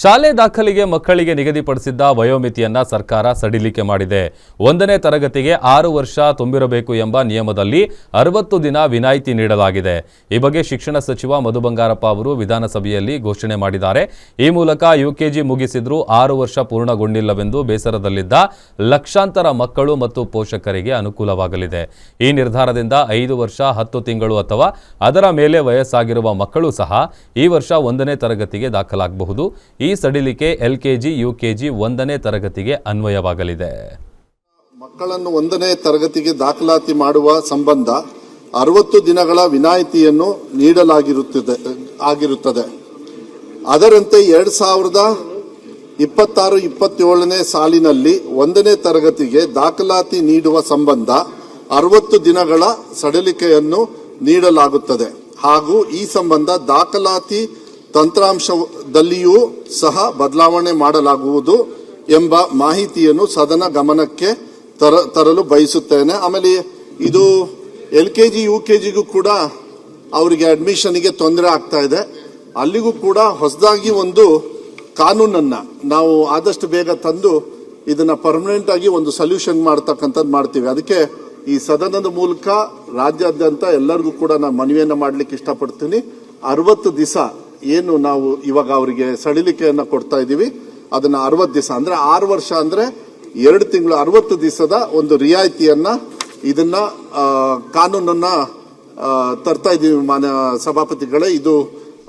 ಶಾಲೆ ದಾಖಲೆಗೆ ಮಕ್ಕಳಿಗೆ ನಿಗದಿಪಡಿಸಿದ್ದ ವಯೋಮಿತಿಯನ್ನ ಸರ್ಕಾರ ಸಡಿಲಿಕೆ ಮಾಡಿದೆ. 1ನೇ ತರಗತಿಗೆ 6 ವರ್ಷ ತುಂಬಿರಬೇಕು ಎಂಬ ನಿಯಮದಲ್ಲಿ 60 ದಿನ ವಿನಾಯಿತಿ ನೀಡಲಾಗಿದೆ. ಈ ಬಗ್ಗೆ ಶಿಕ್ಷಣ ಸಚಿವ ಮಧು ಬಂಗಾರಪ್ಪ ಅವರು ವಿಧಾನಸಭೆಯಲ್ಲಿ ಘೋಷಣೆ ಮಾಡಿದ್ದಾರೆ. ಈ ಮೂಲಕ ಯುಕೆಜಿ ಮುಗಿಸಿದ್ರೂ 6 ವರ್ಷ ಪೂರ್ಣಗೊಂಡಿಲ್ಲವೆಂದು ಬೇಸರದಲ್ಲಿದ್ದ ಲಕ್ಷಾಂತರ ಮಕ್ಕಳು ಮತ್ತು ಪೋಷಕರಿಗೆ ಅನುಕೂಲವಾಗಲಿದೆ. ಈ ನಿರ್ಧಾರದಿಂದ 5 ವರ್ಷ 10 ತಿಂಗಳು ಅಥವಾ ಅದರ ಮೇಲೆ ವಯಸ್ಸಾಗಿರುವ ಮಕ್ಕಳು ಸಹ ಈ ವರ್ಷ 1ನೇ ತರಗತಿಗೆ ದಾಖಲಾಗಬಹುದು. ಈ ಸಡಿಲಿಕೆ ಎಲ್ಕೆಜಿ ಯುಕೆಜಿ 1ನೇ ತರಗತಿಗೆ ಅನ್ವಯವಾಗಲಿದೆ. ಮಕ್ಕಳನ್ನು 1ನೇ ತರಗತಿಗೆ ದಾಖಲಾತಿ ಮಾಡುವ ಸಂಬಂಧ 60 ದಿನಗಳ ವಿನಾಯಿತಿಯನ್ನು ನೀಡಲಾಗಿರುತ್ತದೆ. ಅದರಂತೆ 2026-27ನೇ ಸಾಲಿನಲ್ಲಿ 1ನೇ ತರಗತಿಗೆ ದಾಖಲಾತಿ ನೀಡುವ ಸಂಬಂಧ 60 ದಿನಗಳ ಸಡಿಲಿಕೆಯನ್ನು ನೀಡಲಾಗುತ್ತದೆ ಹಾಗೂ ಈ ಸಂಬಂಧ ದಾಖಲಾತಿ ತಂತ್ರಾಂಶದಲ್ಲಿಯೂ ಸಹ ಬದಲಾವಣೆ ಮಾಡಲಾಗುವುದು ಎಂಬ ಮಾಹಿತಿಯನ್ನು ಸದನ ಗಮನಕ್ಕೆ ತರಲು ಬಯಸುತ್ತೇನೆ. ಆಮೇಲೆ ಇದು ಎಲ್ಕೆಜಿ ಯುಕೆಜಿಗೂ ಕೂಡ ಅವರಿಗೆ ಅಡ್ಮಿಷನ್ಗೆ ತೊಂದರೆ ಆಗ್ತಾ ಇದೆ. ಅಲ್ಲಿಗೂ ಕೂಡ ಹೊಸದಾಗಿ ಒಂದು ಕಾನೂನನ್ನ ನಾವು ಆದಷ್ಟು ಬೇಗ ತಂದು ಇದನ್ನ ಪರ್ಮನೆಂಟ್ ಆಗಿ ಒಂದು ಸೊಲ್ಯೂಷನ್ ಮಾಡ್ತಕ್ಕಂಥದ್ದು ಮಾಡ್ತೀವಿ. ಅದಕ್ಕೆ ಈ ಸದನದ ಮೂಲಕ ರಾಜ್ಯಾದ್ಯಂತ ಎಲ್ಲರಿಗೂ ಕೂಡ ನಾನು ಮನವಿಯನ್ನ ಮಾಡ್ಲಿಕ್ಕೆ ಇಷ್ಟಪಡ್ತೀನಿ. 60 ದಿವಸ ಏನು ನಾವು ಇವಾಗ ಅವರಿಗೆ ಸಡಿಲಿಕೆಯನ್ನ ಕೊಡ್ತಾ ಇದ್ದೀವಿ ಅದನ್ನ 60 ದಿವಸ ಅಂದ್ರೆ 6 ವರ್ಷ ಅಂದ್ರೆ 2 ತಿಂಗಳು 60 ದಿವಸದ ಒಂದು ರಿಯಾಯಿತಿಯನ್ನ ಇದನ್ನ ಕಾನೂನನ್ನ ತರ್ತಾ ಇದ್ದೀವಿ ಮಾನ್ಯ ಸಭಾಪತಿಗಳೇ. ಇದು